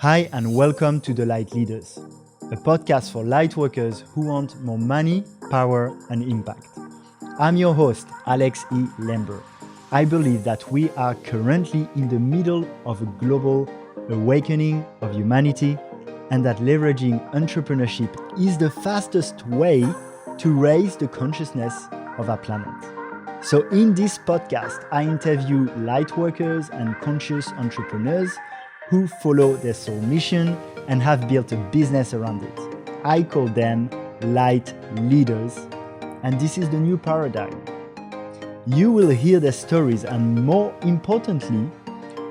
Hi and welcome to the Lightleaders, a podcast for lightworkers who want more money, power and impact. I'm your host, Alex E. Lember. I believe that we are currently in the middle of a global awakening of humanity and that leveraging entrepreneurship is the fastest way to raise the consciousness of our planet. So in this podcast, I interview lightworkers and conscious entrepreneurs who follow their soul mission and have built a business around it. I call them light leaders, and this is the new paradigm. You will hear their stories and, more importantly,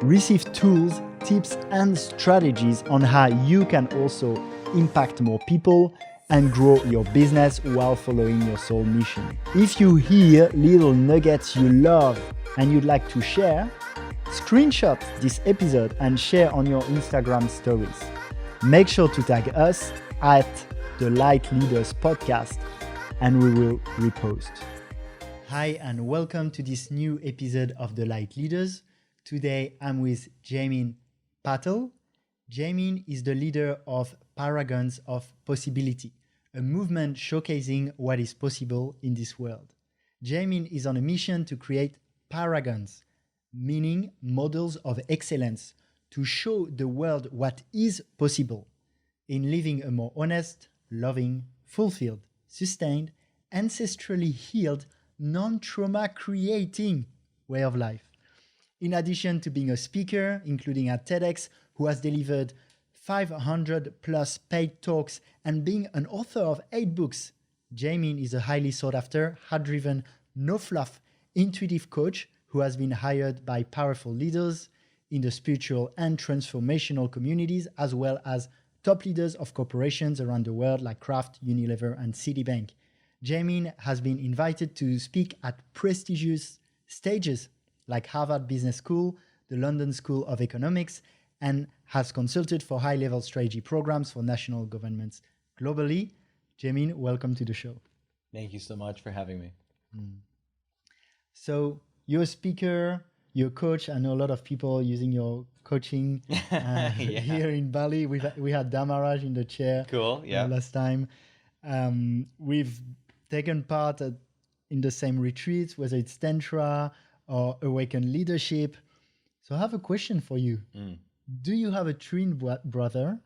receive tools, tips, and strategies on how you can also impact more people and grow your business while following your soul mission. If you hear little nuggets you love and you'd like to share, screenshot this episode and share on your Instagram stories. Make sure to tag us at the Light Leaders Podcast and we will repost. Hi and welcome to this new episode of the Light Leaders. Today I'm with Jaymin Patel. Jaymin is the leader of Paragons of Possibility, a movement showcasing what is possible in this world. Jaymin is on a mission to create Paragons, meaning models of excellence, to show the world what is possible in living a more honest, loving, fulfilled, sustained, ancestrally healed, non-trauma creating way of life. In addition to being a speaker, including at TEDx, who has delivered 500 plus paid talks and being an author of 8 books, Jaymin is a highly sought after, heart-driven, no-fluff, intuitive coach who has been hired by powerful leaders in the spiritual and transformational communities, as well as top leaders of corporations around the world like Kraft, Unilever, and Citibank. Jaymin has been invited to speak at prestigious stages like Harvard Business School, the London School of Economics, and has consulted for high-level strategy programs for national governments globally. Jaymin, welcome to the show. Thank you so much for having me. So you're a speaker, you're a coach. I know a lot of people using your coaching here in Bali. We had Damaraj in the chair last time. We've taken part in the same retreats, whether it's Tantra or Awaken Leadership. So I have a question for you. Do you have a twin brother?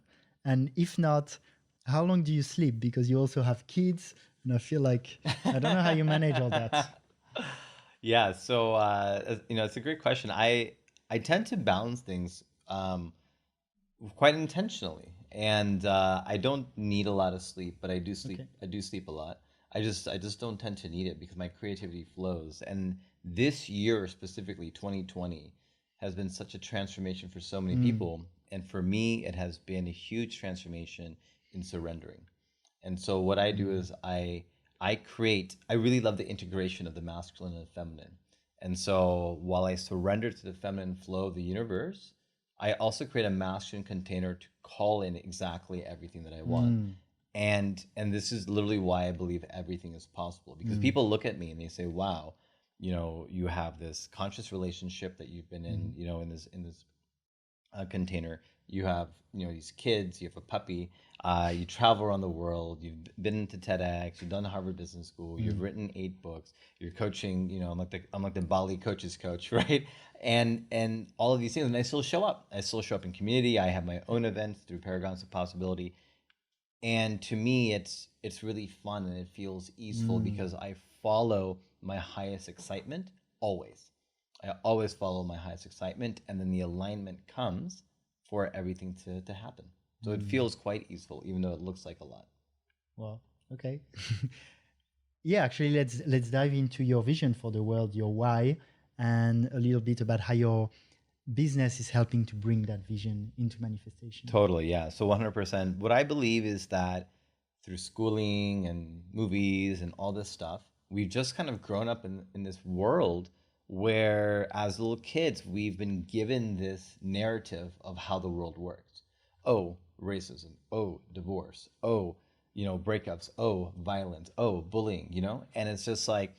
And if not, how long do you sleep? Because you also have kids. And I feel like, I don't know how you manage all that. Yeah, so it's a great question. I tend to balance things quite intentionally, and I don't need a lot of sleep, but I do sleep. Okay. I do sleep a lot. I just don't tend to need it because my creativity flows. And this year specifically, 2020, has been such a transformation for so many people, and for me, it has been a huge transformation in surrendering. And so what I do is I really love the integration of the masculine and the feminine. And so while I surrender to the feminine flow of the universe, I also create a masculine container to call in exactly everything that I want. And this is literally why I believe everything is possible. Because people look at me and they say, wow, you have this conscious relationship that you've been in, in this container. You have, these kids, you have a puppy, you travel around the world, you've been to TEDx, you've done Harvard Business School, you've written 8 books, you're coaching, I'm like the Bali coach's coach, right? And all of these things, and I still show up. I still show up in community. I have my own events through Paragons of Possibility. And to me, it's really fun and it feels easeful because I follow my highest excitement always. I always follow my highest excitement, and then the alignment comes for everything to happen. So it feels quite easeful, even though it looks like a lot. Well, okay. Yeah, actually, let's dive into your vision for the world, your why, and a little bit about how your business is helping to bring that vision into manifestation. Totally, yeah. So 100%. What I believe is that through schooling and movies and all this stuff, we've just kind of grown up in this world where as little kids, we've been given this narrative of how the world works. Oh, racism. Oh, divorce. Oh, breakups. Oh, violence. Oh, bullying, And it's just like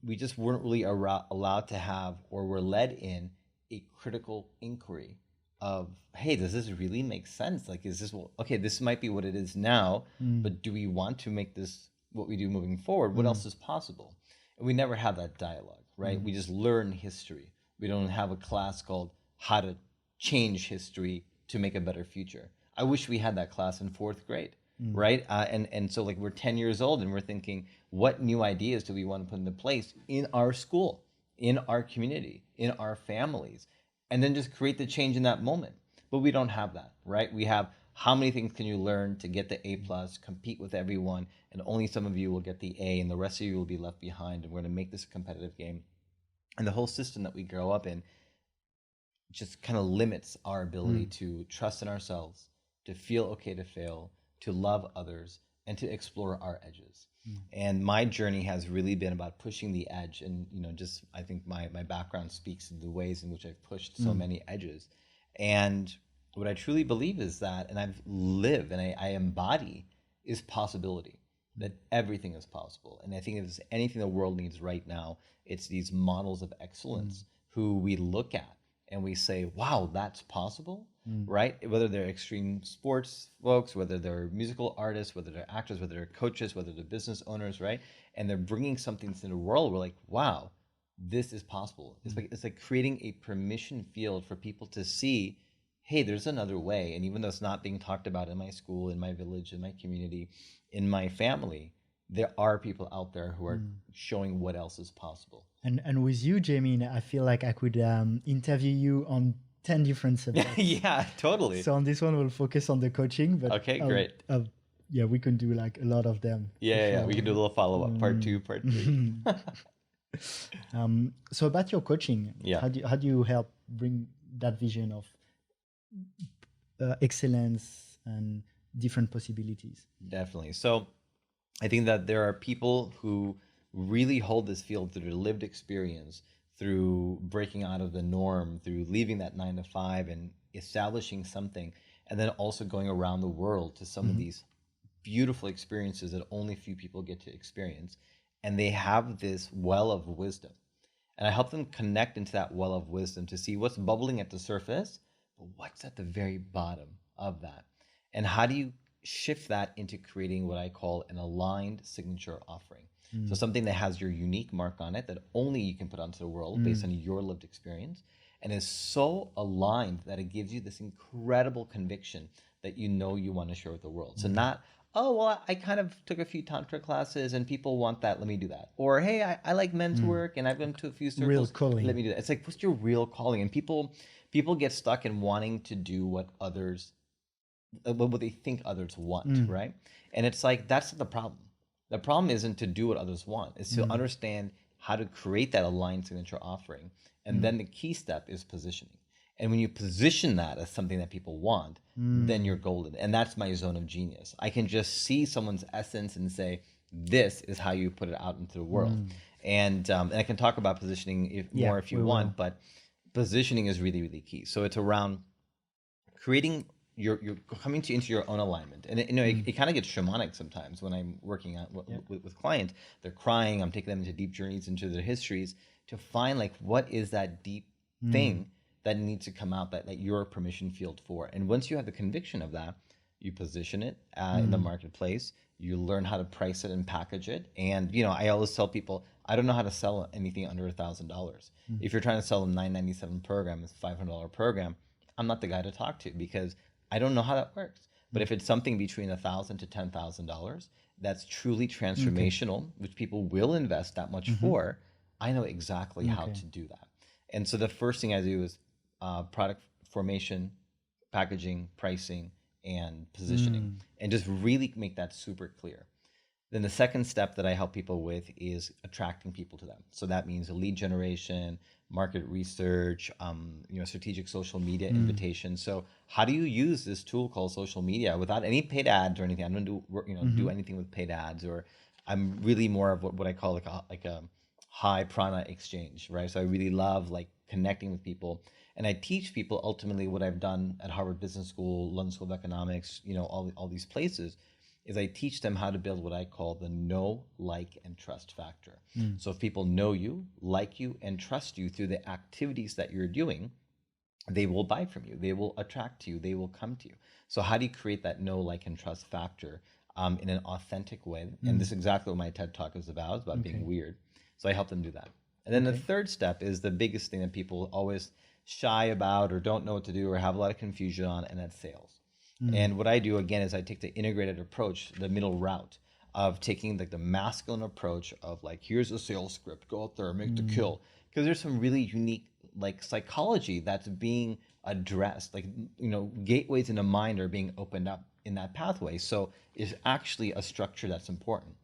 we just weren't really allowed to have, or were led in, a critical inquiry of, hey, does this really make sense? Like, is this, okay, this might be what it is now, but do we want to make this what we do moving forward? What else is possible? And we never have that dialogue, right? We just learn history. We don't have a class called how to change history to make a better future. I wish we had that class in fourth grade, right? And so like we're 10 years old and we're thinking, what new ideas do we want to put into place in our school, in our community, in our families, and then just create the change in that moment. But we don't have that, right? We have, how many things can you learn to get the A plus, compete with everyone, and only some of you will get the A, and the rest of you will be left behind, and we're going to make this a competitive game. And the whole system that we grow up in just kind of limits our ability to trust in ourselves, to feel okay to fail, to love others, and to explore our edges. And my journey has really been about pushing the edge. And, you know, just I think my background speaks to the ways in which I've pushed so many edges. And what I truly believe is that, and I've lived and I embody, is possibility, that everything is possible. And I think if there's anything the world needs right now, it's these models of excellence who we look at and we say, wow, that's possible, right? Whether they're extreme sports folks, whether they're musical artists, whether they're actors, whether they're coaches, whether they're business owners, right? And they're bringing something to the world. We're like, wow, this is possible. It's like creating a permission field for people to see, hey, there's another way. And even though it's not being talked about in my school, in my village, in my community, in my family, there are people out there who are showing what else is possible. And with you, Jaymin, I feel like I could interview you on 10 different subjects. Yeah, totally. So on this one, we'll focus on the coaching. But okay, great. Yeah, we can do like a lot of them. Yeah. We can do a little follow-up, part 2, part 3. So about your coaching, how do you help bring that vision of excellence and different possibilities? Definitely. So I think that there are people who really hold this field through their lived experience, through breaking out of the norm, through leaving that 9 to 5 and establishing something, and then also going around the world to some of these beautiful experiences that only few people get to experience. And they have this well of wisdom. And I help them connect into that well of wisdom to see what's bubbling at the surface, but what's at the very bottom of that. And how do you shift that into creating what I call an aligned signature offering? So something that has your unique mark on it that only you can put onto the world based on your lived experience, and is so aligned that it gives you this incredible conviction that you know you want to share with the world. So not, oh, well, I kind of took a few Tantra classes and people want that, let me do that. Or, hey, I like men's work and I've been to a few circles, real calling. Let me do that. It's like, what's your real calling? And people get stuck in wanting to do what others, what they think others want, right? And it's like, that's not the problem. The problem isn't to do what others want. It's to understand how to create that aligned signature offering. And then the key step is positioning. And when you position that as something that people want, then you're golden. And that's my zone of genius. I can just see someone's essence and say, this is how you put it out into the world. And I can talk about positioning if you want, but positioning is really, really key. So it's around creating, you're coming into your own alignment. And it kind of gets shamanic sometimes when I'm working out with clients. They're crying, I'm taking them into deep journeys into their histories to find like, what is that deep thing that needs to come out that you're a permission field for. And once you have the conviction of that, you position it in the marketplace, you learn how to price it and package it. And, I always tell people, I don't know how to sell anything under $1,000. If you're trying to sell a $997 program, it's a $500 program, I'm not the guy to talk to because I don't know how that works. But if it's something between $1,000 to $10,000 that's truly transformational, which people will invest that much for, I know exactly how to do that. And so the first thing I do is product formation, packaging, pricing, and positioning, and just really make that super clear. Then the second step that I help people with is attracting people to them. So that means lead generation, market research, strategic social media invitation. So how do you use this tool called social media without any paid ads or anything? I don't do anything with paid ads, or I'm really more of what I call like a high prana exchange, right? So I really love like connecting with people, and I teach people ultimately what I've done at Harvard Business School, London School of Economics, all these places, is I teach them how to build what I call the know, like, and trust factor. So if people know you, like you, and trust you through the activities that you're doing, they will buy from you. They will attract to you. They will come to you. So how do you create that know, like, and trust factor in an authentic way? And this is exactly what my TED Talk is about. It's about being Okay. weird. So I help them do that. And then the Okay. third step is the biggest thing that people always shy about or don't know what to do or have a lot of confusion on, and that's sales. And what I do again is I take the integrated approach, the middle route of taking like the masculine approach of like, here's a sales script, go out there, make the kill. Because there's some really unique like psychology that's being addressed, like, gateways in the mind are being opened up in that pathway. So it's actually a structure that's important.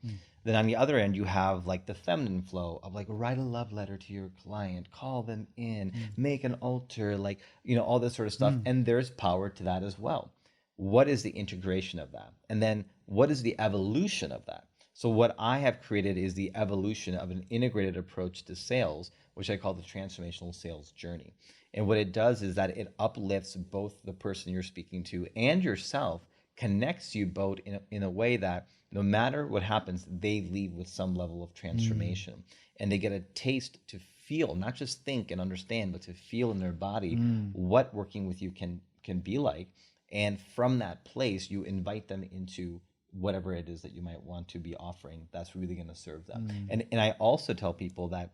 Then on the other end, you have like the feminine flow of like write a love letter to your client, call them in, make an altar, like, all this sort of stuff. And there's power to that as well. What is the integration of that? And then what is the evolution of that? So what I have created is the evolution of an integrated approach to sales, which I call the transformational sales journey. And what it does is that it uplifts both the person you're speaking to and yourself, connects you both in a way that no matter what happens, they leave with some level of transformation. And they get a taste to feel, not just think and understand, but to feel in their body what working with you can be like. And from that place, you invite them into whatever it is that you might want to be offering that's really going to serve them. And I also tell people that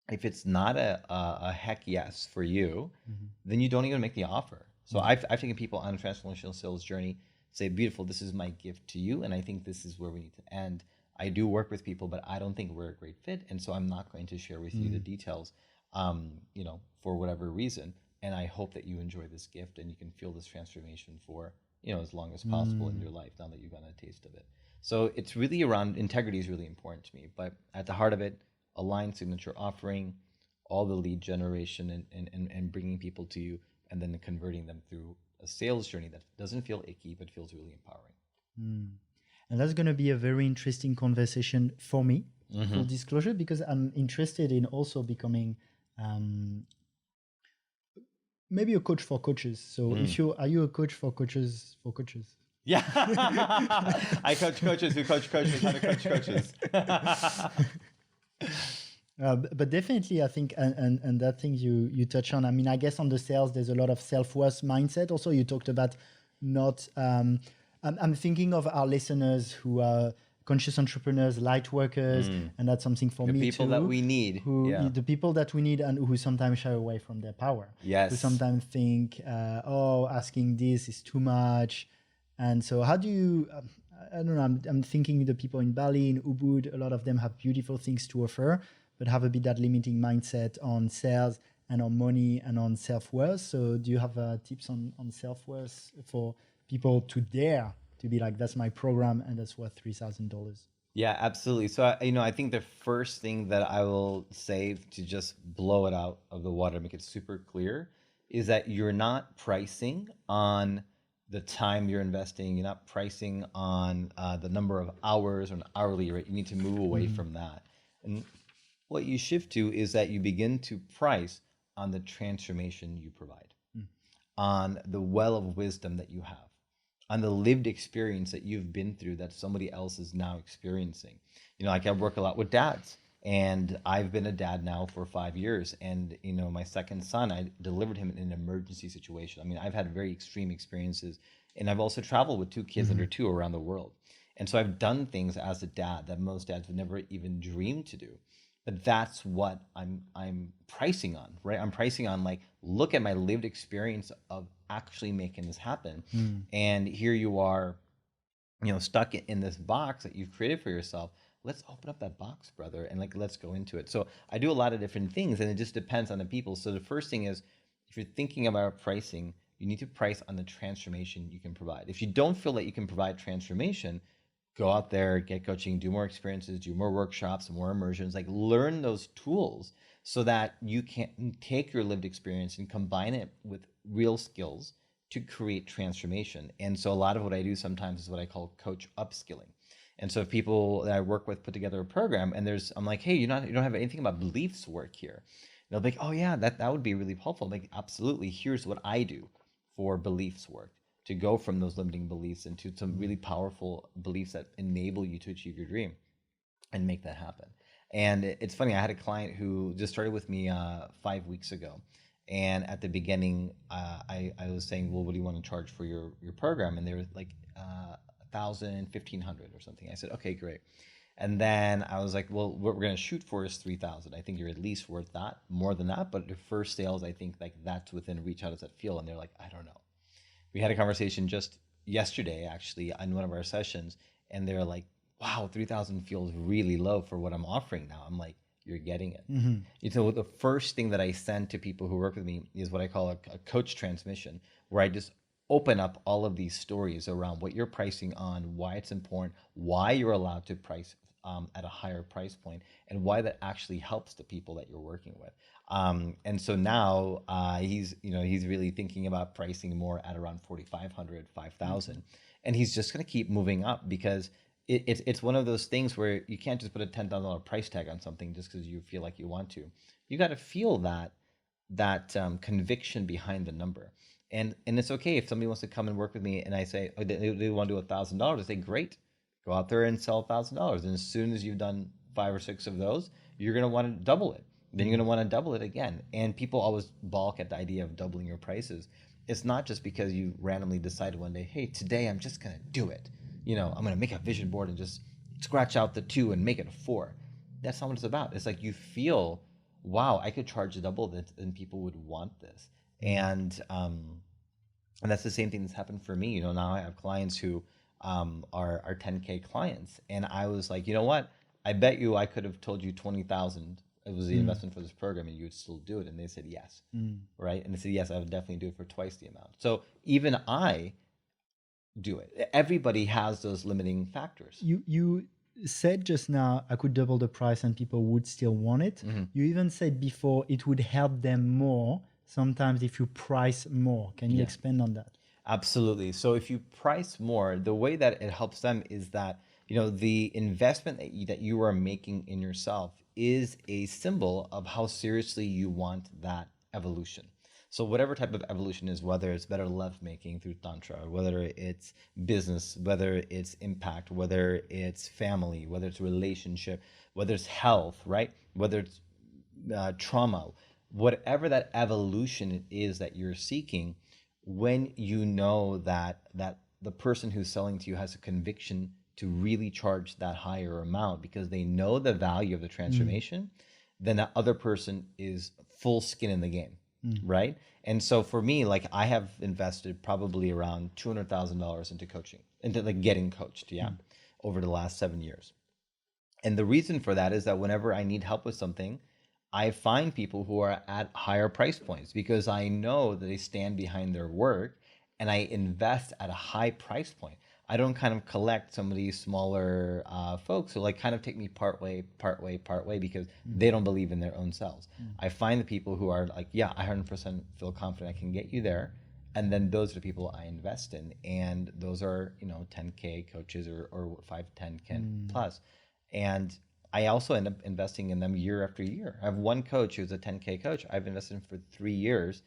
if it's not a heck yes for you, then you don't even make the offer. So I've taken people on a transformational sales journey, say, beautiful, this is my gift to you, and I think this is where we need to end. I do work with people, but I don't think we're a great fit, and so I'm not going to share with you the details, for whatever reason. And I hope that you enjoy this gift and you can feel this transformation for, as long as possible in your life now that you've gotten a taste of it. So it's really around integrity is really important to me. But at the heart of it, aligned signature offering, all the lead generation and bringing people to you and then converting them through a sales journey that doesn't feel icky but feels really empowering. And that's going to be a very interesting conversation for me, full disclosure, because I'm interested in also becoming maybe a coach for coaches. So are you a coach for coaches for coaches? Yeah. I coach coaches who coach coaches how to coach coaches. But definitely, I think, and that thing you touch on, I mean, I guess on the sales, there's a lot of self-worth mindset. Also, you talked about not, I'm thinking of our listeners who are conscious entrepreneurs, light workers, and that's something for me too. The people that we need. The people that we need and who sometimes shy away from their power. Yes. Who sometimes think, asking this is too much. And so how do you, I don't know, I'm thinking the people in Bali, in Ubud, a lot of them have beautiful things to offer, but have a bit that limiting mindset on sales and on money and on self-worth. So do you have tips on self-worth for people to dare to be like, that's my program and that's worth $3,000? Yeah, absolutely. So, I think the first thing that I will say to just blow it out of the water, make it super clear, is that you're not pricing on the time you're investing. You're not pricing on the number of hours or an hourly rate. You need to move away from that. And what you shift to is that you begin to price on the transformation you provide, on the well of wisdom that you have, on the lived experience that you've been through that somebody else is now experiencing. Like I work a lot with dads, and I've been a dad now for 5 years. And, my second son, I delivered him in an emergency situation. I mean, I've had very extreme experiences, and I've also traveled with 2 kids under 2 around the world. And so I've done things as a dad that most dads would never even dream to do. But that's what I'm pricing on, right? I'm pricing on like, look at my lived experience of actually making this happen. And here you are, stuck in this box that you've created for yourself. Let's open up that box, brother, and like, let's go into it. So I do a lot of different things, and it just depends on the people. So the first thing is, if you're thinking about pricing, you need to price on the transformation you can provide. If you don't feel that you can provide transformation, go out there, get coaching, do more experiences, do more workshops, more immersions, like learn those tools so that you can take your lived experience and combine it with real skills to create transformation. And so a lot of what I do sometimes is what I call coach upskilling. And so if people that I work with put together a program and I'm like, hey, you don't have anything about beliefs work here. And they'll be like, oh yeah, that would be really helpful. I'm like, absolutely, here's what I do for beliefs work, to go from those limiting beliefs into some really powerful beliefs that enable you to achieve your dream and make that happen. And it's funny, I had a client who just started with me 5 weeks ago. And at the beginning, I was saying, well, what do you want to charge for your program? And they were like 1,000, 1,500 or something. I said, okay, great. And then I was like, well, what we're going to shoot for is 3,000. I think you're at least worth that, more than that. But the first sales, I think like that's within reach. How does that feel? And they're like, I don't know. We had a conversation just yesterday, actually, on one of our sessions, and they're like, wow, 3,000 feels really low for what I'm offering now. I'm like, you're getting it. You know, the first thing that I send to people who work with me is what I call a coach transmission, where I just open up all of these stories around what you're pricing on, why it's important, why you're allowed to price at a higher price point, and why that actually helps the people that you're working with. And so now he's really thinking about pricing more at around 4,500, 5,000, and he's just going to keep moving up because it's one of those things where you can't just put a $10,000 price tag on something just because you feel like you want to. You got to feel that conviction behind the number. And it's okay if somebody wants to come and work with me and I say, oh, they want to do $1,000. I say, great, go out there and sell $1,000. And as soon as you've done 5 or 6 of those, you're going to want to double it. Then you're going to want to double it again. And people always balk at the idea of doubling your prices. It's not just because you randomly decide one day, hey, today I'm just going to do it. You know, I'm going to make a vision board and just scratch out the 2 and make it a 4. That's not what it's about. It's like you feel, wow, I could charge double this and people would want this. And that's the same thing that's happened for me. You know, now I have clients who are 10K clients, and I was like, you know what? I bet you I could have told you 20,000. It was the investment for this program, and you would still do it. And they said yes, right? And they said yes, I would definitely do it for twice the amount. So even I do it. Everybody has those limiting factors. You said just now I could double the price and people would still want it. You even said before it would help them more sometimes if you price more. Can you expand on that? Absolutely. So if you price more, the way that it helps them is that, you know, the investment that you are making in yourself is a symbol of how seriously you want that evolution. So whatever type of evolution is, whether it's better love making through tantra, whether it's business, whether it's impact, whether it's family, whether it's relationship, whether it's health, right? Whether it's trauma, whatever that evolution is that you're seeking, when you know that the person who's selling to you has a conviction to really charge that higher amount because they know the value of the transformation, then that other person is full skin in the game, right? And so for me, like I have invested probably around $200,000 into coaching, into like getting coached, over the last 7 years. And the reason for that is that whenever I need help with something, I find people who are at higher price points because I know that they stand behind their work and I invest at a high price point. I don't kind of collect some of these smaller folks who like kind of take me part way because they don't believe in their own selves. I find the people who are like, yeah, I 100% feel confident I can get you there. And then those are the people I invest in. And those are, you know, 10K coaches or 5, 10K plus. And I also end up investing in them year after year. I have one coach who's a 10K coach. I've invested in for 3 years,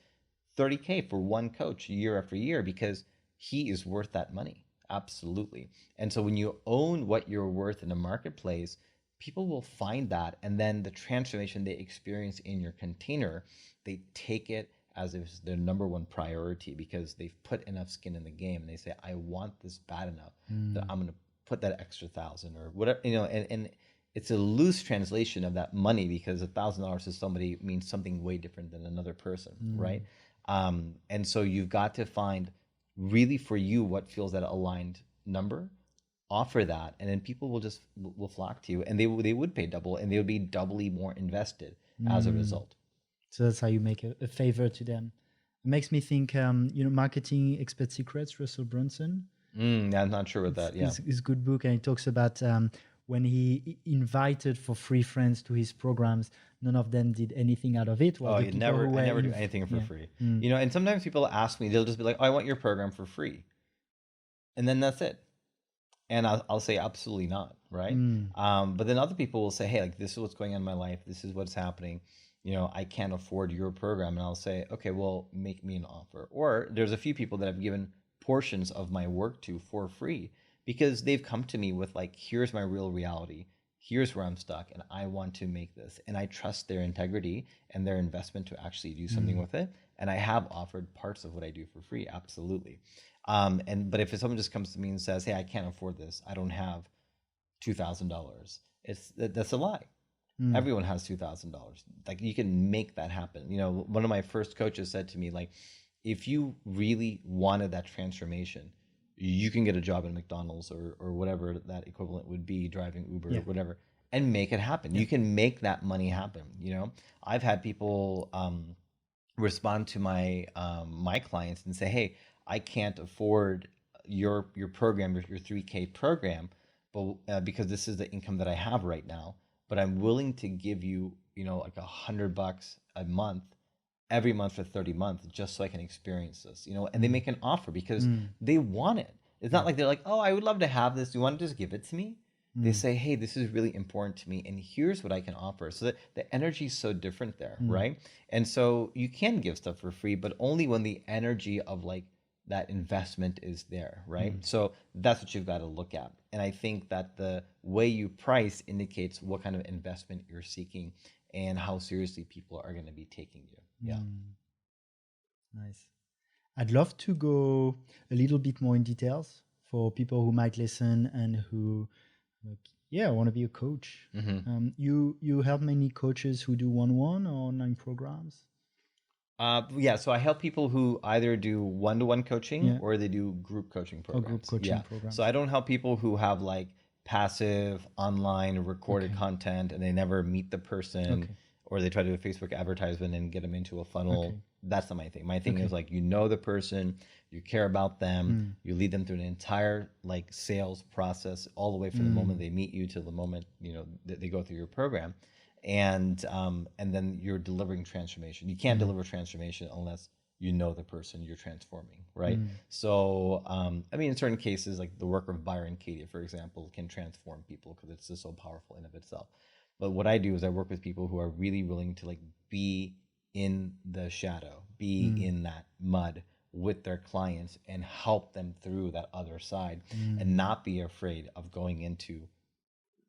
30K for one coach year after year because he is worth that money. Absolutely. And so when you own what you're worth in the marketplace, people will find that. And then the transformation they experience in your container, they take it as if it's their number one priority because they've put enough skin in the game. And they say, I want this bad enough that I'm going to put that extra 1,000 or whatever, you know, and it's a loose translation of that money because $1,000 to somebody means something way different than another person, right? And so you've got to find really for you what feels that aligned number, offer that, and then people will flock to you, and they would pay double, and they would be doubly more invested as a result. So that's how you make a favor to them. It makes me think, Marketing Expert Secrets, Russell Brunson. I'm not sure what that. Yeah, it's a good book, and he talks about when he invited for free friends to his programs, none of them did anything out of it. I never do anything for free. You know, and sometimes people ask me, they'll just be like, "Oh, I want your program for free," and then that's it. And I'll say absolutely not, right? But then other people will say, "Hey, like this is what's going on in my life. This is what's happening. You know, I can't afford your program." And I'll say, "Okay, well, make me an offer." Or there's a few people that I've given portions of my work to for free because they've come to me with like, here's my real reality. here's where I'm stuck and I want to make this. And I trust their integrity and their investment to actually do something with it. And I have offered parts of what I do for free, absolutely. But if someone just comes to me and says, "Hey, I can't afford this. I don't have $2,000," that's a lie. Everyone has $2,000. Like, you can make that happen. One of my first coaches said to me, like, if you really wanted that transformation, you can get a job at McDonald's or whatever that equivalent would be, driving Uber or whatever, and make it happen. You can make that money happen. I've had people respond to my clients and say, "Hey, I can't afford your program, your 3K program, but because this is the income that I have right now, but I'm willing to give you, like $100 a month every month for 30 months just so I can experience this," and they make an offer because they want it. It's not like they're like, "Oh, I would love to have this. Do you want to just give it to me?" They say, "Hey, this is really important to me, and here's what I can offer." So that the energy is so different there, right? And so you can give stuff for free, but only when the energy of like that investment is there, right? So that's what you've got to look at. And I think that the way you price indicates what kind of investment you're seeking and how seriously people are going to be taking you. Yeah. Nice. I'd love to go a little bit more in details for people who might listen and who, want to be a coach. You help many coaches who do one-on-one or online programs? So I help people who either do one-to-one coaching or they do group coaching programs. Group coaching programs. So I don't help people who have like passive online recorded content and they never meet the person, or they try to do a Facebook advertisement and get them into a funnel. That's not my thing. My thing is like, the person, you care about them, you lead them through an entire like sales process all the way from the moment they meet you to the moment that they go through your program. And then you're delivering transformation. You can't deliver transformation unless you know the person you're transforming, right? So, in certain cases, like the work of Byron Katie, for example, can transform people because it's just so powerful in of itself. But what I do is I work with people who are really willing to like be in the shadow, be in that mud with their clients and help them through that other side and not be afraid of going into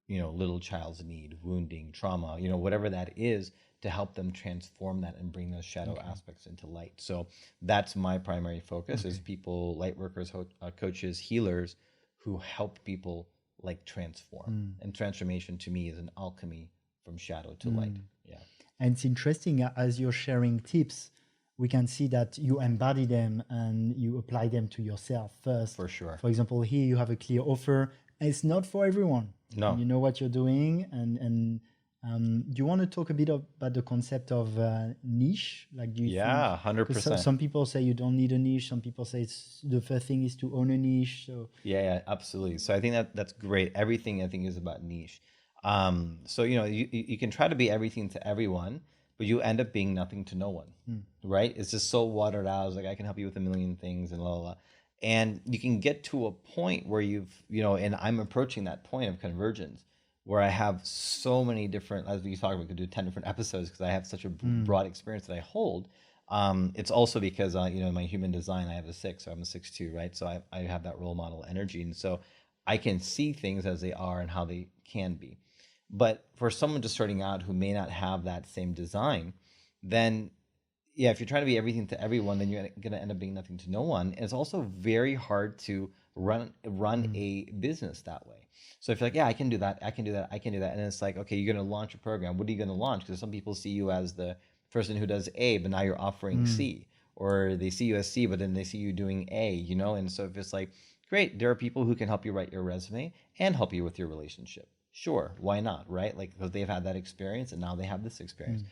little child's need, wounding, trauma, whatever that is, to help them transform that and bring those shadow aspects into light. So that's my primary focus is people, light workers, coaches, healers who help people like transform. And transformation to me is an alchemy from shadow to light. Yeah. And it's interesting, as you're sharing tips, we can see that you embody them and you apply them to yourself first. For sure. For example, here you have a clear offer. It's not for everyone. No. You know what you're doing. And do you want to talk a bit about the concept of niche? Like, do you think? 100%. Some people say you don't need a niche. Some people say the first thing is to own a niche. So yeah, absolutely. So I think that's great. Everything I think is about niche. So you can try to be everything to everyone, but you end up being nothing to no one, right? It's just so watered out. It's like, I can help you with a million things and blah, blah, blah. And you can get to a point where and I'm approaching that point of convergence where I have so many different, as we talked, we could do 10 different episodes because I have such a broad experience that I hold. It's also because, in my human design, I have a 6, so I'm a 6/2, right? So I have that role model energy. And so I can see things as they are and how they can be. But for someone just starting out who may not have that same design, then if you're trying to be everything to everyone, then you're going to end up being nothing to no one. And it's also very hard to run a business that way. So if you're like, I can do that, I can do that, I can do that. And it's like, okay, you're going to launch a program. What are you going to launch? Because some people see you as the person who does A, but now you're offering C. Or they see you as C, but then they see you doing A, And so if it's like, great, there are people who can help you write your resume and help you with your relationship. Sure, why not, right? Like, because they've had that experience and now they have this experience.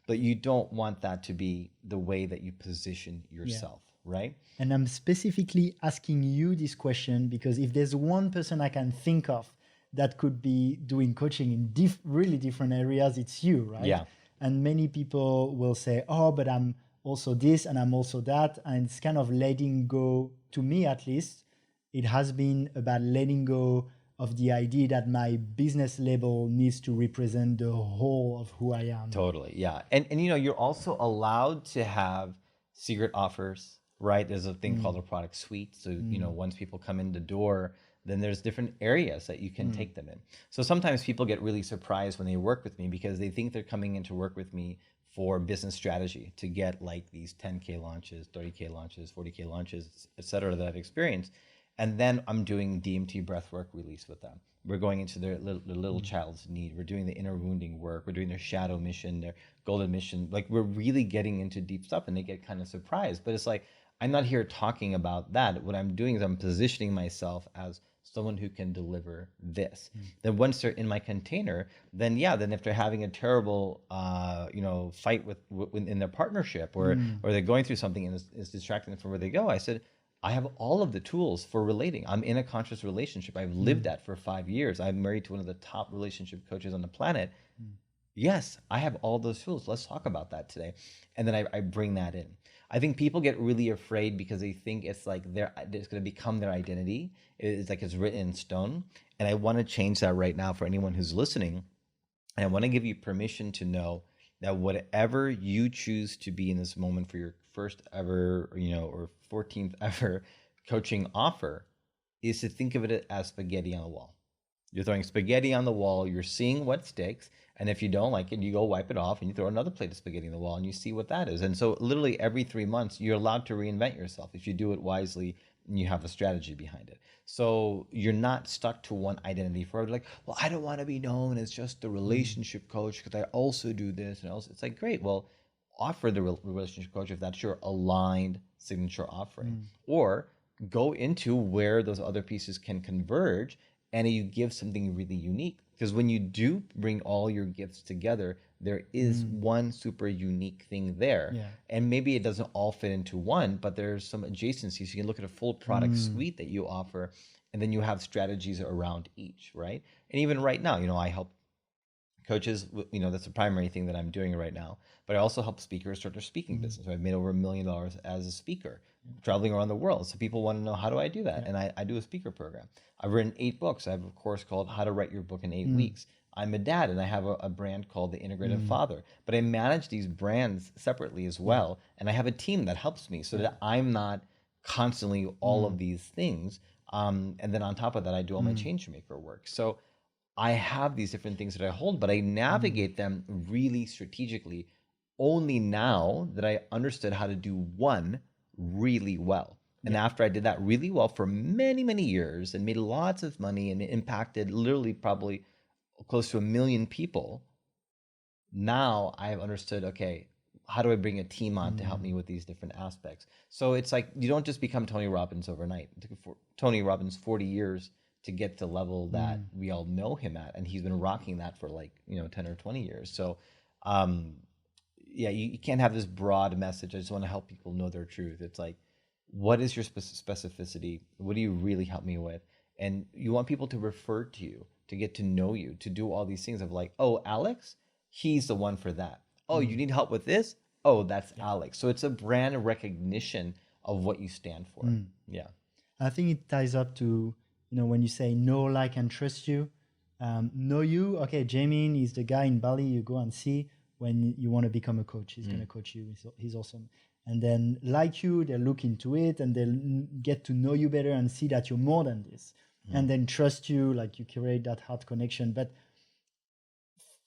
But you don't want that to be the way that you position yourself, right? And I'm specifically asking you this question because if there's one person I can think of that could be doing coaching in really different areas, it's you, right? Yeah. And many people will say, oh, but I'm also this and I'm also that. And it's kind of letting go, to me at least, it has been about letting go of the idea that my business label needs to represent the whole of who I am. Totally, yeah. And you're also allowed to have secret offers, right? There's a thing called a product suite. So, once people come in the door, then there's different areas that you can take them in. So sometimes people get really surprised when they work with me because they think they're coming in to work with me for business strategy to get like these 10K launches, 30K launches, 40K launches, et cetera, that I've experienced. And then I'm doing DMT breathwork release with them. We're going into their little child's need. We're doing the inner wounding work. We're doing their shadow mission, their golden mission. Like we're really getting into deep stuff, and they get kind of surprised. But it's like, I'm not here talking about that. What I'm doing is I'm positioning myself as someone who can deliver this. Then once they're in my container, then then if they're having a terrible, fight in their partnership, or they're going through something and it's distracting them from where they go, I said, I have all of the tools for relating. I'm in a conscious relationship. I've lived that for 5 years. I'm married to one of the top relationship coaches on the planet. Yes, I have all those tools. Let's talk about that today. And then I bring that in. I think people get really afraid because they think it's like it's going to become their identity. It's like it's written in stone. And I want to change that right now for anyone who's listening. And I want to give you permission to know that whatever you choose to be in this moment for your first ever, or 14th ever coaching offer is to think of it as spaghetti on the wall. You're throwing spaghetti on the wall, you're seeing what sticks, and if you don't like it, you go wipe it off and you throw another plate of spaghetti on the wall and you see what that is. And so literally every 3 months, you're allowed to reinvent yourself if you do it wisely and you have a strategy behind it. So you're not stuck to one identity forever. Like, well, I don't want to be known as just the relationship coach because I also do this and also. It's like, great, well, offer the relationship coach if that's your aligned signature offering. Or go into where those other pieces can converge and you give something really unique. Because when you do bring all your gifts together, there is one super unique thing there. Yeah. And maybe it doesn't all fit into one, but there's some adjacencies. You can look at a full product suite that you offer, and then you have strategies around each, right? And even right now, I help coaches, that's the primary thing that I'm doing right now. But I also help speakers start their speaking business. So I've made over $1 million as a speaker, traveling around the world. So people want to know, how do I do that? And I do a speaker program. I've written 8 books. I have a course called How to Write Your Book in 8 Weeks. I'm a dad, and I have a brand called The Integrative Father. But I manage these brands separately as well. And I have a team that helps me so that I'm not constantly all of these things. And then on top of that, I do all my change maker work. So I have these different things that I hold, but I navigate them really strategically only now that I understood how to do one really well. And after I did that really well for many, many years and made lots of money and impacted literally probably close to 1 million people, now I've understood, okay, how do I bring a team on to help me with these different aspects? So it's like, you don't just become Tony Robbins overnight. It took Tony Robbins 40 years to get to the level that we all know him at. And he's been rocking that for 10 or 20 years. So you can't have this broad message. I just want to help people know their truth. It's like, what is your specificity? What do you really help me with? And you want people to refer to you, to get to know you, to do all these things of like, oh, Alex, he's the one for that. Oh, you need help with this? Oh, that's Alex. So it's a brand recognition of what you stand for. Yeah. I think it ties up to, when you say know, like, and trust you. Know you. Okay, Jaymin is the guy in Bali you go and see when you want to become a coach. He's going to coach you. He's awesome. And then like you, they look into it and they'll get to know you better and see that you're more than this. And then trust you, like you create that heart connection. But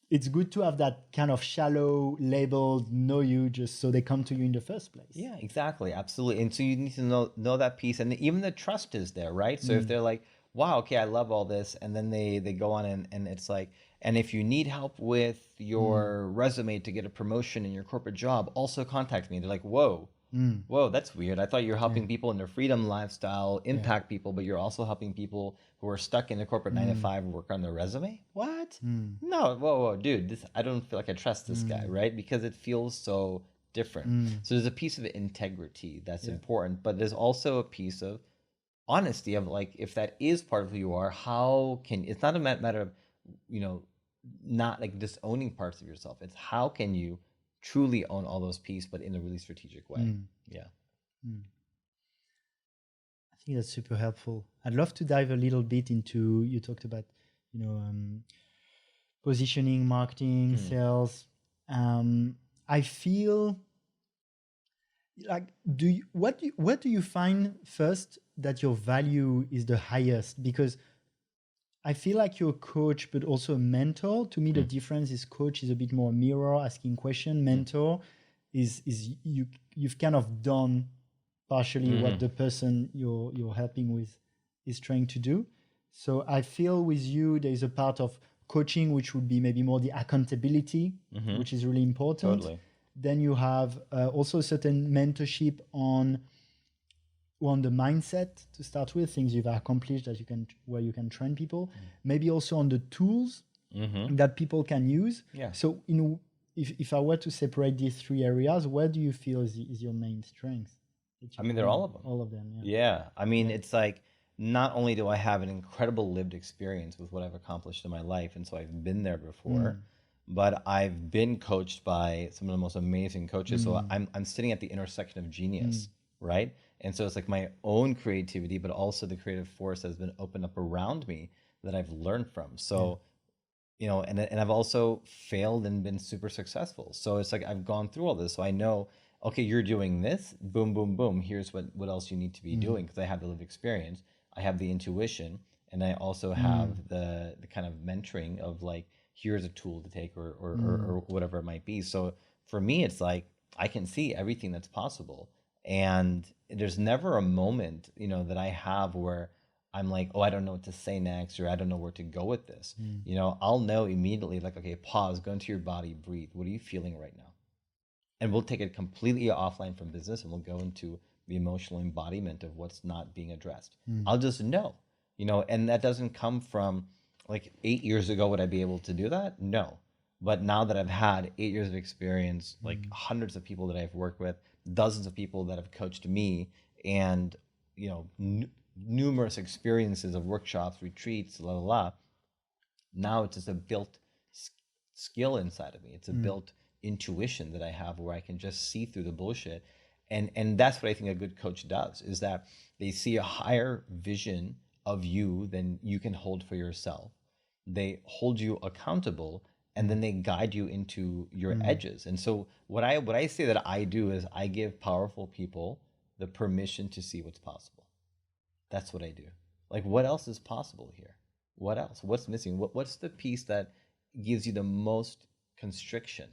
it's good to have that kind of shallow labeled know you just so they come to you in the first place. Yeah, exactly. Absolutely. And so you need to know that piece. And even the trust is there, right? So if they're like, wow, okay, I love all this. And then they go on and it's like, and if you need help with your resume to get a promotion in your corporate job, also contact me. They're like, whoa, that's weird. I thought you're helping people in their freedom lifestyle, impact people, but you're also helping people who are stuck in a corporate 9 to 5 work on their resume? What? No, whoa, dude, I don't feel like I trust this guy, right? Because it feels so different. So there's a piece of integrity that's important, but there's also a piece of honesty of like, if that is part of who you are, how can, it's not a matter of, not like disowning parts of yourself. It's how can you truly own all those pieces, but in a really strategic way. Yeah. I think that's super helpful. I'd love to dive a little bit into, you talked about, positioning, marketing, sales. I feel like what do you find first that your value is the highest? Because I feel like you're a coach, but also a mentor. To me, the Mm, difference is coach is a bit more mirror, asking question. mm, Mentor is you've kind of done partially what mhm, the person you're helping with is trying to do. So I feel with you there is a part of coaching which would be maybe more the accountability, mhm. which is really important. Totally. Then you have also certain mentorship on the mindset to start with, things you've accomplished that you can where you can train people, maybe also on the tools Mm-hmm. that people can use. Yeah. So if I were to separate these three areas, where do you feel is your main strength that I you mean, they're bring? all of them. All of them, yeah. Yeah. I mean, Yeah. it's like not only do I have an incredible lived experience with what I've accomplished in my life, and so I've been there before, Mm, but I've been coached by some of the most amazing coaches. So mm, I'm sitting at the intersection of mm, genius, right? And so it's like my own creativity, but also the creative force that's been opened up around me that I've learned from. yeah. So and I've also failed and been super successful. So it's like I've gone through all this, so I know, okay, you're doing this, boom, boom, boom. Here's what else you need to be Mm, doing because I have the lived experience, I have the intuition, and I also mm, have the kind of mentoring of like here's a tool to take mm, or whatever it might be. So for me, it's like I can see everything that's possible, and there's never a moment that I have where I'm like, oh, I don't know what to say next, or I don't know where to go with this. mm, I'll know immediately, like, okay, pause, go into your body, breathe. What are you feeling right now? And we'll take it completely offline from business and we'll go into the emotional embodiment of what's not being addressed. mm, I'll just know, and that doesn't come from like 8 years ago. Would I be able to do that? No. But now that I've had 8 years of experience, like mm, hundreds of people that I've worked with, dozens of people that have coached me, and, you know, numerous experiences of workshops, retreats, la la la, now it's just a built skill inside of me. It's a mm, built intuition that I have where I can just see through the bullshit. And that's what I think a good coach does, is that they see a higher vision of you than you can hold for yourself. They hold you accountable, and mm, then they guide you into your mm, edges. And so what I say that I do is I give powerful people the permission to see what's possible. That's what I do. Like, what else is possible here? What else? What's missing? What's the piece that gives you the most constriction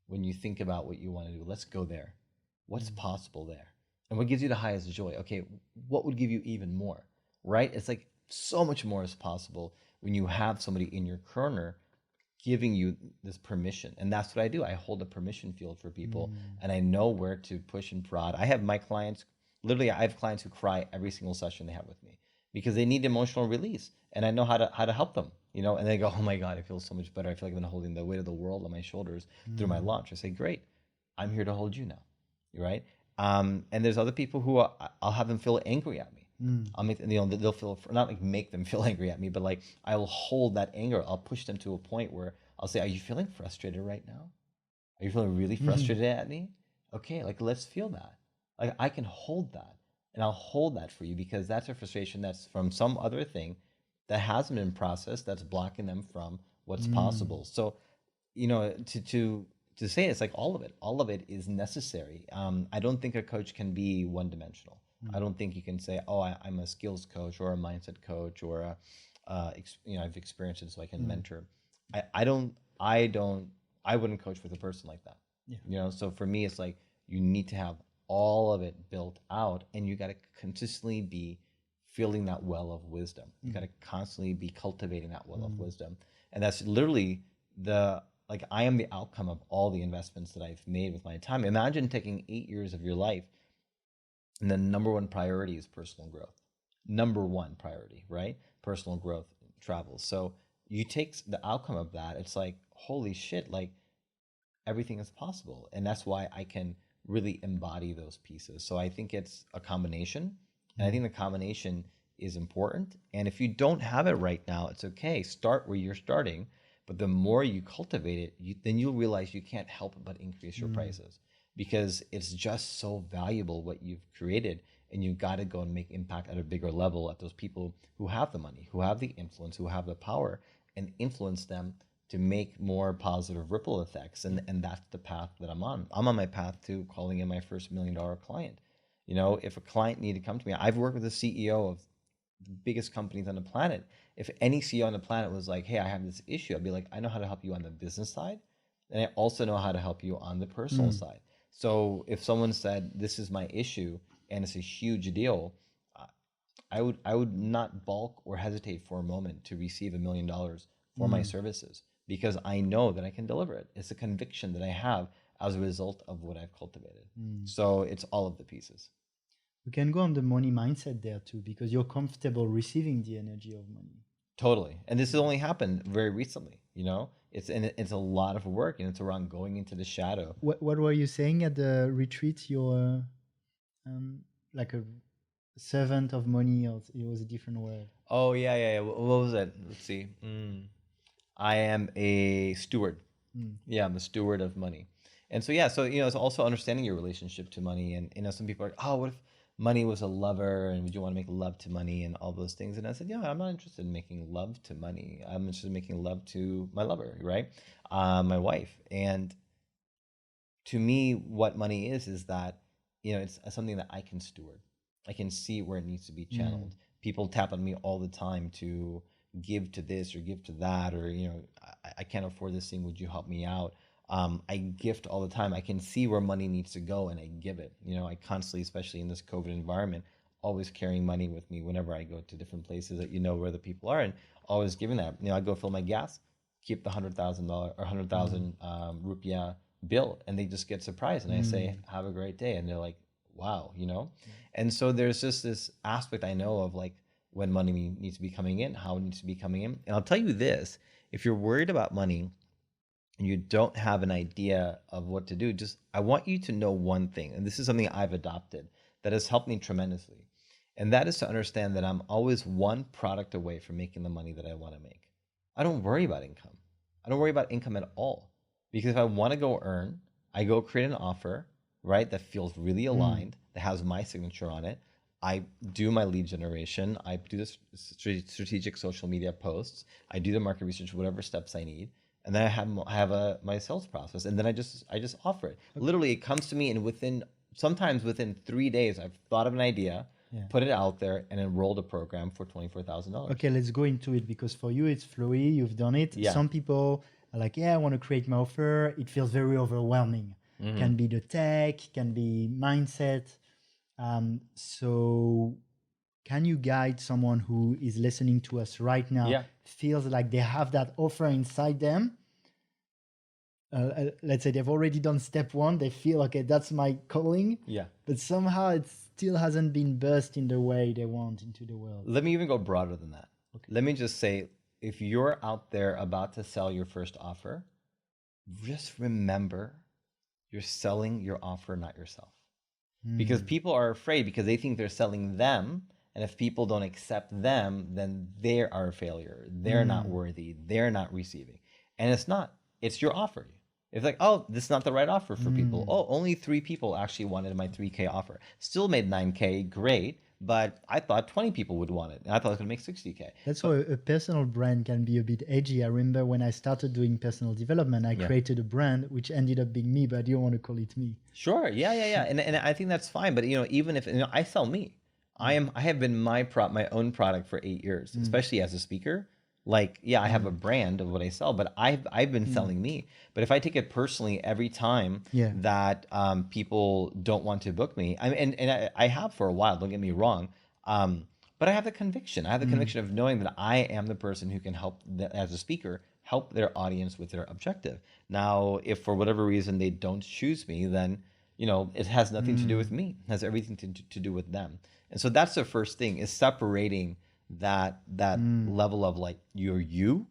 when you think about what you want to do? Let's go there. What's mm, possible there? And what gives you the highest joy? Okay, what would give you even more? Right? It's like so much more is possible when you have somebody in your corner giving you this permission. And that's what I do. I hold a permission field for people, mm, and I know where to push and prod. I have my clients, literally, I have clients who cry every single session they have with me because they need emotional release. And I know how to help them, and they go, oh my God, I feel so much better. I feel like I've been holding the weight of the world on my shoulders through my mm, launch. I say, great, I'm here to hold you now. Right? And there's other people who I'll have them feel angry at me. mm, I'll make they'll feel, not like make them feel angry at me, but like I will hold that anger. I'll push them to a point where I'll say, "Are you feeling frustrated right now? Are you feeling really mm, frustrated at me? Okay, like let's feel that. Like I can hold that, and I'll hold that for you because that's a frustration that's from some other thing that hasn't been processed that's blocking them from what's mm, possible." So to say it's like all of it is necessary. I don't think a coach can be one dimensional. I mm, don't think you can say, oh, I'm a skills coach or a mindset coach or I've experienced it so I can mm. mentor. I don't I wouldn't coach with a person like that. Yeah. So for me it's like you need to have all of it built out, and you got to consistently be filling that well of wisdom. You got Mm, to constantly be cultivating that well of mm, wisdom. And that's literally the like I am the outcome of all the investments that I've made with my time. Imagine taking 8 years of your life, and the number one priority is personal growth. Number one priority, right? Personal growth travels. So you take the outcome of that, it's like, holy shit, like everything is possible. And that's why I can really embody those pieces. So I think it's a combination. And I mm, think the combination is important. And if you don't have it right now, it's okay. Start where you're starting. But the more you cultivate it, then you'll realize you can't help but increase your mm, prices because it's just so valuable what you've created. And you've got to go and make impact at a bigger level at those people who have the money, who have the influence, who have the power, and influence them to make more positive ripple effects. And that's the path that I'm on. I'm on my path to calling in my first $1 million client. You know, if a client needed to come to me, I've worked with the CEO of the biggest companies on the planet. If any CEO on the planet was like, hey, I have this issue, I'd be like, I know how to help you on the business side. And I also know how to help you on the personal side. So if someone said, this is my issue and it's a huge deal, I would not balk or hesitate for a moment to receive $1 million for my services, because I know that I can deliver it. It's a conviction that I have as a result of what I've cultivated. So it's all of the pieces. We can go on the money mindset there too, because you're comfortable receiving the energy of money. Totally. And this has only happened very recently, you know? It's a lot of work, and it's around going into the shadow. What were you saying at the retreat? You're like a servant of money, or it was a different word. Oh, yeah. What was it? Let's see. I am a steward. Yeah, I'm a steward of money. And so, yeah, so, you know, it's also understanding your relationship to money. And, you know, some people are like, oh, what if money was a lover, and would you want to make love to money and all those things? And I said, yeah, I'm not interested in making love to money. I'm interested in making love to my lover, right? My wife. And to me, what money is that, you know, it's something that I can steward. I can see where it needs to be channeled. People tap on me all the time to give to this or give to that, or, you know, I can't afford this thing. Would you help me out? I gift all the time. I can see where money needs to go, and I give it. You know, I constantly, especially in this COVID environment, always carrying money with me whenever I go to different places that you know where the people are, and always giving that. You know, I go fill my gas, keep the $100,000 or 100,000 rupiah bill, and they just get surprised, and I say, "Have a great day," and they're like, "Wow," you know. And so there's just this aspect I know of, like, when money needs to be coming in, how it needs to be coming in. And I'll tell you this: if you're worried about money and you don't have an idea of what to do, just I want you to know one thing, and this is something I've adopted that has helped me tremendously, and that is to understand that I'm always one product away from making the money that I want to make. I don't worry about income. I don't worry about income at all, because if I want to go earn, I go create an offer, right, that feels really aligned, that has my signature on it. I do my lead generation. I do the strategic social media posts. I do the market research, whatever steps I need, and then I have my sales process, and then I just offer it. Literally, it comes to me, and sometimes within 3 days, I've thought of an idea, put it out there, and enrolled a program for $24,000. Okay, let's go into it, because for you it's flowy. You've done it. Yeah. Some people are like, yeah, I want to create my offer. It feels very overwhelming. Can be the tech, can be mindset. So can you guide someone who is listening to us right now, feels like they have that offer inside them? Let's say they've already done step one. They feel, okay, that's my calling. Yeah. But somehow it still hasn't been burst in the way they want into the world. Let me even go broader than that. Okay. Let me just say, if you're out there about to sell your first offer, just remember you're selling your offer, not yourself. Because people are afraid, because they think they're selling them, and if people don't accept them, then they are a failure. They're not worthy. They're not receiving. And it's not. It's your offer. It's like, oh, this is not the right offer for people. Oh, only 3 people actually wanted my 3K offer. Still made 9K, great, but I thought 20 people would want it. And I thought it was going to make 60K. That's why a personal brand can be a bit edgy. I remember when I started doing personal development, I created a brand which ended up being me, but I didn't want to call it me. Sure, yeah. And I think that's fine. But, you know, even if, you know, I sell me. I have been my own product for 8 years, especially as a speaker. Like, yeah, I have a brand of what I sell, but I've been selling me. But if I take it personally every time that people don't want to book me, I have for a while, don't get me wrong, but I have the conviction. I have the conviction of knowing that I am the person who can help, as a speaker, help their audience with their objective. Now, if for whatever reason they don't choose me, then, you know, it has nothing to do with me. It has everything to do with them. And so that's the first thing, is separating that level of, like, you're you,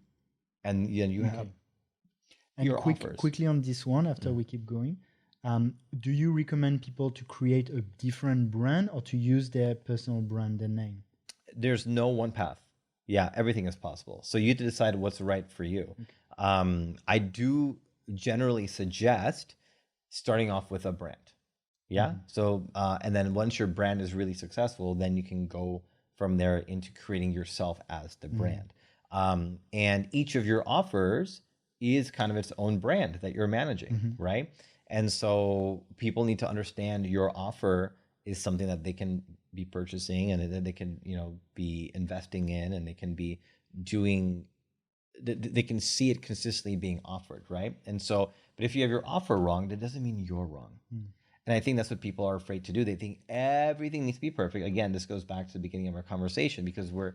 and you have your offers. Quickly on this one, after we keep going, do you recommend people to create a different brand or to use their personal brand and name? There's no one path. Yeah, everything is possible. So you have to decide what's right for you. Okay. I do generally suggest starting off with a brand. Yeah. So and then once your brand is really successful, then you can go from there into creating yourself as the brand. And each of your offers is kind of its own brand that you're managing, right? And so people need to understand your offer is something that they can be purchasing and that they can, be investing in, and they can be doing, they can see it consistently being offered, right? And so, but if you have your offer wrong, that doesn't mean you're wrong. And I think that's what people are afraid to do. They think everything needs to be perfect. Again, this goes back to the beginning of our conversation, because we're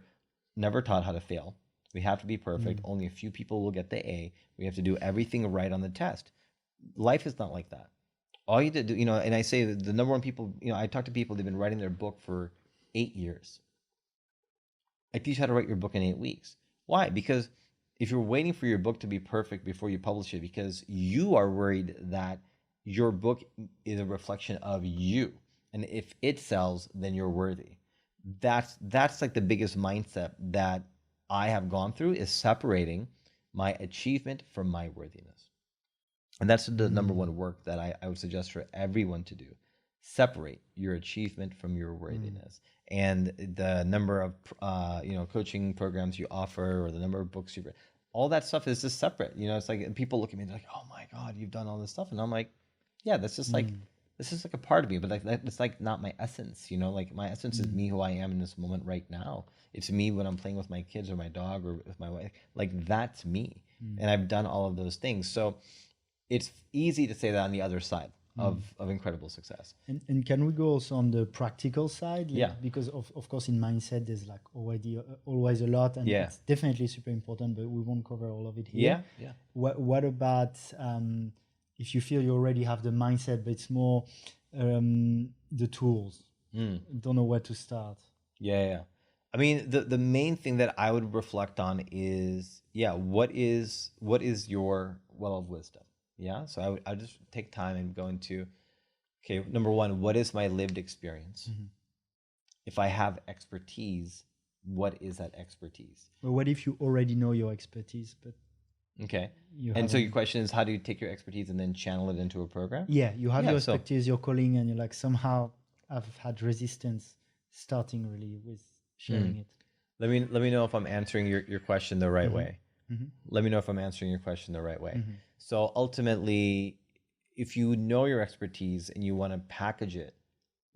never taught how to fail. We have to be perfect. Only a few people will get the A. We have to do everything right on the test. Life is not like that. All you have to do, and I say the number one people, I talk to people, they've been writing their book for 8 years. I teach how to write your book in 8 weeks. Why? Because if you're waiting for your book to be perfect before you publish it, because you are worried that your book is a reflection of you, and if it sells, then you're worthy. That's like the biggest mindset that I have gone through, is separating my achievement from my worthiness. And that's the number one work that I would suggest for everyone to do. Separate your achievement from your worthiness. And the number of coaching programs you offer, or the number of books you've read, all that stuff is just separate. It's like people look at me and they're like, "Oh my God, you've done all this stuff," and I'm like, "Yeah, that's just like, this is like a part of me, but like it's like not my essence. Like my essence is me, who I am in this moment right now. It's me when I'm playing with my kids or my dog or with my wife. Like that's me, and I've done all of those things. So it's easy to say that on the other side of incredible success. And can we go also on the practical side? Yeah. Because of course in mindset there's like already always a lot, and it's definitely super important, but we won't cover all of it here. Yeah. What about if you feel you already have the mindset, but it's more the tools? Don't know where to start. Yeah. I mean, the main thing that I would reflect on is, what is your well of wisdom? Yeah. So I would just take time and go into, okay, number one, what is my lived experience? If I have expertise, what is that expertise? But what if you already know your expertise, but okay, and so your question is, how do you take your expertise and then channel it into a program? Yeah, you have your expertise, your calling, and you're like, somehow I've had resistance starting really with sharing it. Let me know if I'm answering your question the right way. Let me know if I'm answering your question the right way. So ultimately, if you know your expertise and you want to package it,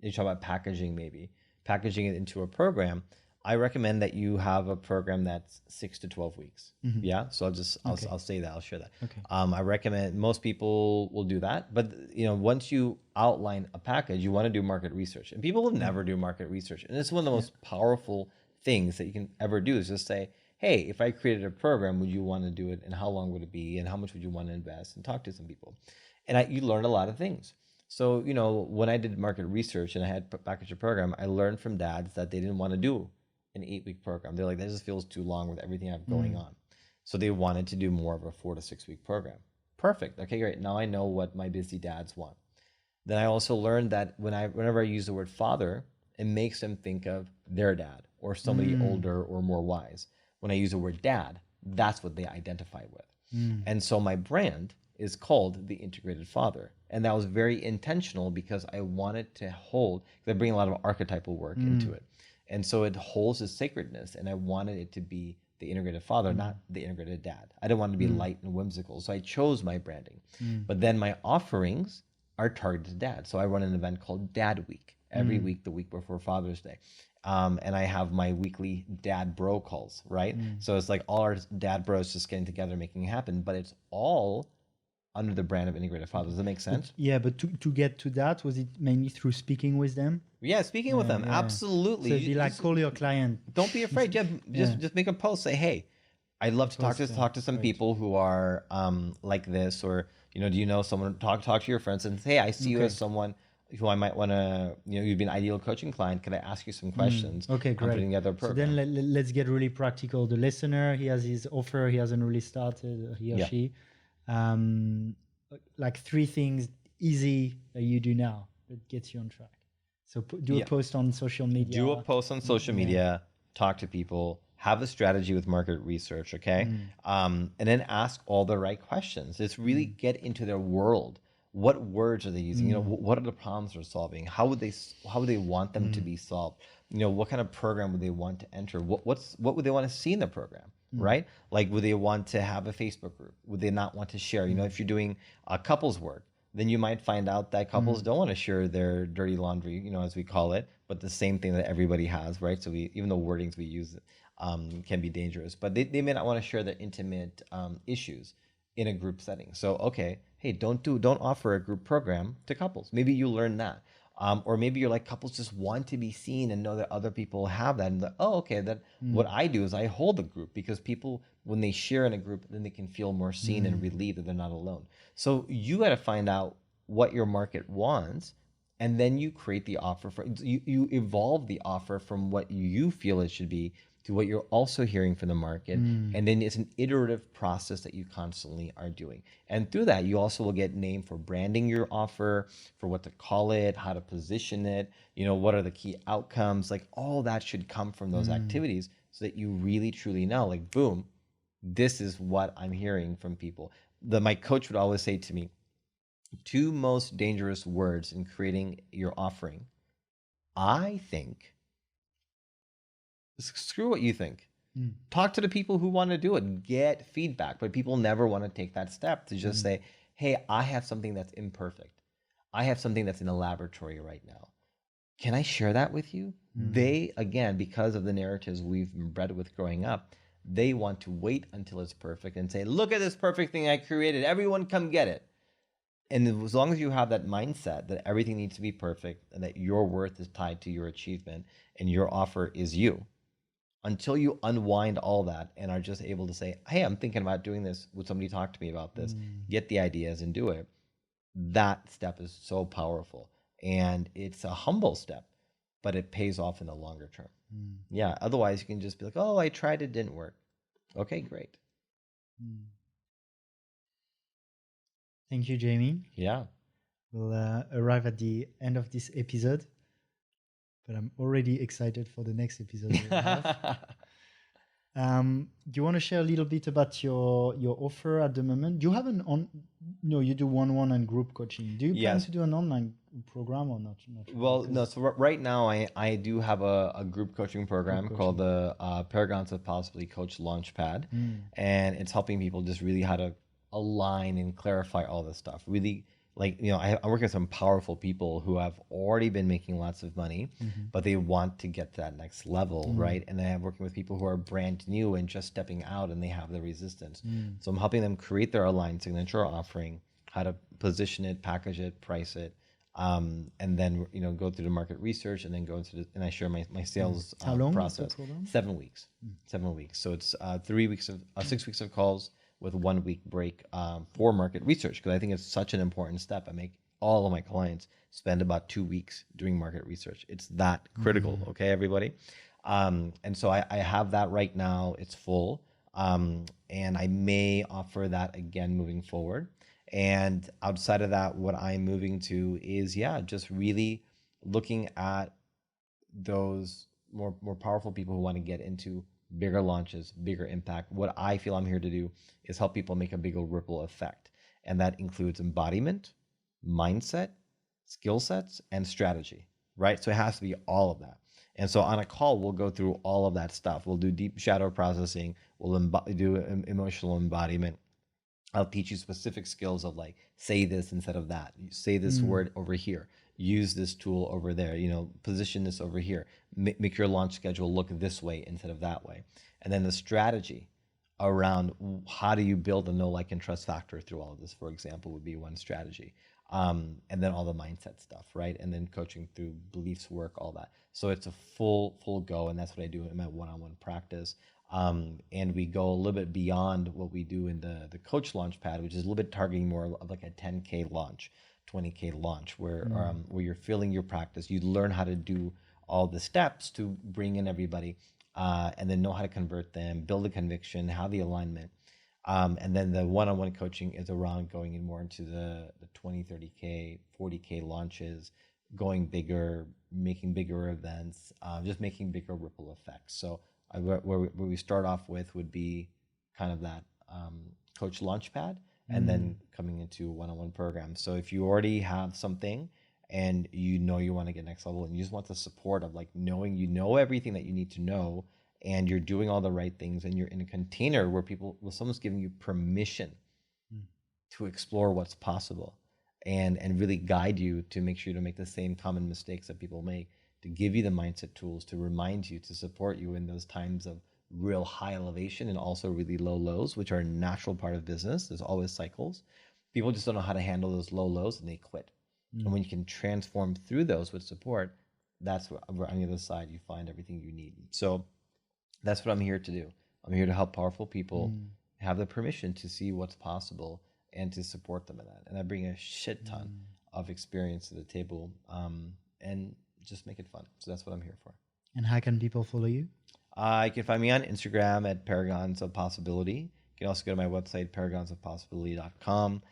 you talk about packaging it into a program, I recommend that you have a program that's 6 to 12 weeks. Yeah. So I'll say that, I'll share that. Okay. I recommend, most people will do that, but once you outline a package, you want to do market research, and people will never do market research. And it's one of the most powerful things that you can ever do, is just say, hey, if I created a program, would you want to do it? And how long would it be? And how much would you want to invest? And talk to some people. And you learn a lot of things. So, when I did market research and I had packaged a program, I learned from dads that they didn't want to do an 8-week program. They're like, that just feels too long with everything I have going on. So they wanted to do more of a 4 to 6 week program. Perfect. Okay, great. Now I know what my busy dads want. Then I also learned that whenever I use the word father, it makes them think of their dad or somebody older or more wise. When I use the word dad, that's what they identify with. And so my brand is called the Integrated Father. And that was very intentional, because I wanted to hold, because I bring a lot of archetypal work into it. And so it holds a sacredness, and I wanted it to be the Integrated Father, not the Integrated Dad. I didn't want it to be light and whimsical, so I chose my branding. But then my offerings are targeted to dad. So I run an event called Dad Week, every week, the week before Father's Day. And I have my weekly dad bro calls, right? So it's like all our dad bros just getting together, making it happen, but it's all under the brand of Integrated Father. Does that make sense? But to get to that, was it mainly through speaking with them? Yeah, speaking with them, absolutely. So it'd be like, call your client. Don't be afraid. Just make a post. Say, hey, I'd love to talk to some people who are like this, or do you know someone? Talk to your friends and say, hey, I see you as someone who I might want to, you'd be an ideal coaching client. Could I ask you some questions? Okay, great. I'm putting together a program. So then let's get really practical. The listener, he has his offer. He hasn't really started, he or she. Like 3 things easy that you do now that gets you on track. So do a post on social media. Do a post on social media. Talk to people. Have a strategy with market research. Okay, and then ask all the right questions. Just really get into their world. What words are they using? What are the problems they're solving? How would they want them to be solved? what kind of program would they want to enter? What would they want to see in the program, right? Like, would they want to have a Facebook group? Would they not want to share? If you're doing couples work, then you might find out that couples don't want to share their dirty laundry, as we call it, but the same thing that everybody has, right? So even the wordings we use can be dangerous, but they may not want to share their intimate issues in a group setting. So, okay, hey, don't offer a group program to couples. Maybe you learn that. Or maybe you're like, couples just want to be seen and know that other people have that. And oh, okay, that what I do is I hold a group, because people, when they share in a group, then they can feel more seen and relieved that they're not alone. So you got to find out what your market wants, and then you create the offer for you evolve the offer from what you feel it should be to what you're also hearing from the market. And then it's an iterative process that you constantly are doing, and through that you also will get name for branding your offer, for what to call it, how to position it, what are the key outcomes. Like, all that should come from those activities, so that you really truly know, like, boom, this is what I'm hearing from people. My coach would always say to me, two most dangerous words in creating your offering, I think. Screw what you think. Talk to the people who want to do it. Get feedback. But people never want to take that step to just say, hey, I have something that's imperfect. I have something that's in a laboratory right now. Can I share that with you? They, again, because of the narratives we've been bred with growing up, they want to wait until it's perfect and say, look at this perfect thing I created. Everyone come get it. And as long as you have that mindset that everything needs to be perfect and that your worth is tied to your achievement and your offer is you, until you unwind all that and are just able to say, hey, I'm thinking about doing this. Would somebody talk to me about this? Get the ideas and do it. That step is so powerful. And it's a humble step, but it pays off in the longer term. Yeah. Otherwise, you can just be like, oh, I tried, it didn't work. Okay, great. Thank you, Jaymin. Yeah. We'll arrive at the end of this episode, but I'm already excited for the next episode we'll have. Do you want to share a little bit about your offer at the moment? Do you have you do one-on-one and group coaching. Do you plan Yes. to do an online program or not? Well, no. So right now, I do have a group coaching program called the Paragons of Possibly Coach Launchpad, and it's helping people just really how to align and clarify all this stuff. Really, like, I'm working with some powerful people who have already been making lots of money, but they want to get to that next level, right? And then I'm working with people who are brand new and just stepping out, and they have the resistance. So I'm helping them create their aligned signature offering, how to position it, package it, price it, and then go through the market research, and then go into and I share my sales How long process. is the program? 7 weeks. 7 weeks. So it's 6 weeks of calls with 1 week break for market research, because I think it's such an important step. I make all of my clients spend about 2 weeks doing market research. It's that critical, okay, everybody? And so I have that right now. It's full, and I may offer that again moving forward. And outside of that, what I'm moving to is, just really looking at those more powerful people who want to get into bigger launches, bigger impact. What I feel I'm here to do is help people make a bigger ripple effect. And that includes embodiment, mindset, skill sets, and strategy, right? So it has to be all of that. And so on a call, we'll go through all of that stuff. We'll do deep shadow processing. We'll do emotional embodiment. I'll teach you specific skills of, like, say this instead of that. Say this word over here. Use this tool over there. Position this over here. Make your launch schedule look this way instead of that way. And then the strategy around how do you build a know, like, and trust factor through all of this, for example, would be one strategy. And then all the mindset stuff, right? And then coaching through beliefs work, all that. So it's a full go, and that's what I do in my one-on-one practice. And we go a little bit beyond what we do in the coach launch pad, which is a little bit targeting more of like a 10K launch, 20K launch, where you're filling your practice. You learn how to do all the steps to bring in everybody, and then know how to convert them, build the conviction, have the alignment. And then the one-on-one coaching is around going in more into the 20, 30K, 40K launches, going bigger, making bigger events, just making bigger ripple effects. So where we start off with would be kind of that coach launchpad, and then coming into one-on-one programs. So if you already have something and you want to get next level, and you just want the support of like knowing you know everything that you need to know, and you're doing all the right things, and you're in a container where someone's giving you permission to explore what's possible, and really guide you to make sure you don't make the same common mistakes that people make, to give you the mindset tools, to remind you, to support you in those times of real high elevation and also really low lows, which are a natural part of business. There's always cycles. People just don't know how to handle those low lows and they quit. And when you can transform through those with support, that's where on the other side you find everything you need. So that's what I'm here to do. I'm here to help powerful people have the permission to see what's possible and to support them in that. And I bring a shit ton of experience to the table, and just make it fun. So that's what I'm here for. And how can people follow you? You can find me on Instagram at Paragons of Possibility. You can also go to my website, paragonsofpossibility.com.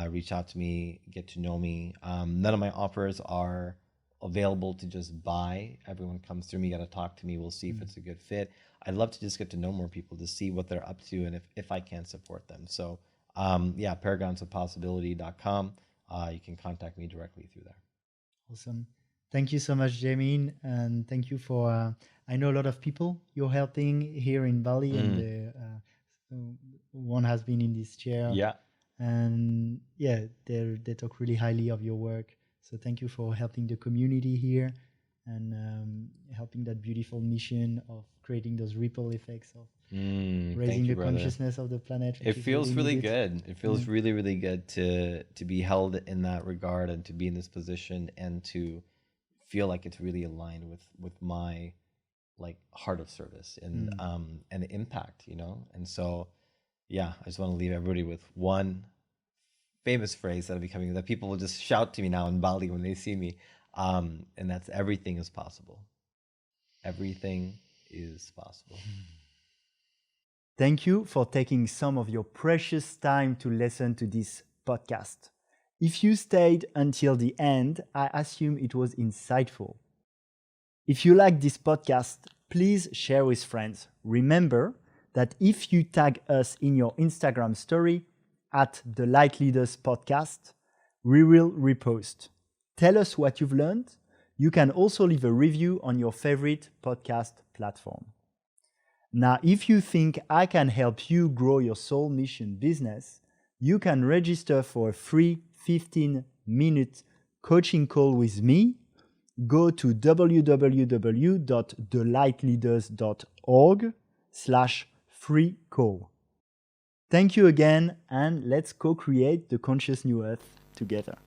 Reach out to me, get to know me. None of my offers are available to just buy. Everyone comes through me, got to talk to me. We'll see if it's a good fit. I'd love to just get to know more people, to see what they're up to and if I can support them. So paragonsofpossibility.com. You can contact me directly through there. Awesome. Thank you so much, Jaymin, and thank you for. I know a lot of people you're helping here in Bali, and one has been in this chair. Yeah. And yeah, they talk really highly of your work. So thank you for helping the community here and helping that beautiful mission of creating those ripple effects of raising the consciousness of the planet. It feels really good. It feels really, really good to be held in that regard and to be in this position and to feel like it's really aligned with my like heart of service and the impact, you know. And so yeah, I just want to leave everybody with one famous phrase that people will just shout to me now in Bali when they see me, and that's everything is possible. Everything is possible. Thank you for taking some of your precious time to listen to this podcast. If you stayed until the end, I assume it was insightful. If you like this podcast, please share with friends. Remember that if you tag us in your Instagram story at the Lightleaders podcast, we will repost. Tell us what you've learned. You can also leave a review on your favorite podcast platform. Now, if you think I can help you grow your soul mission business, you can register for a free 15-minute coaching call with me. Go to www.thelightleaders.org/free call. Thank you again, and let's co-create the conscious new earth together.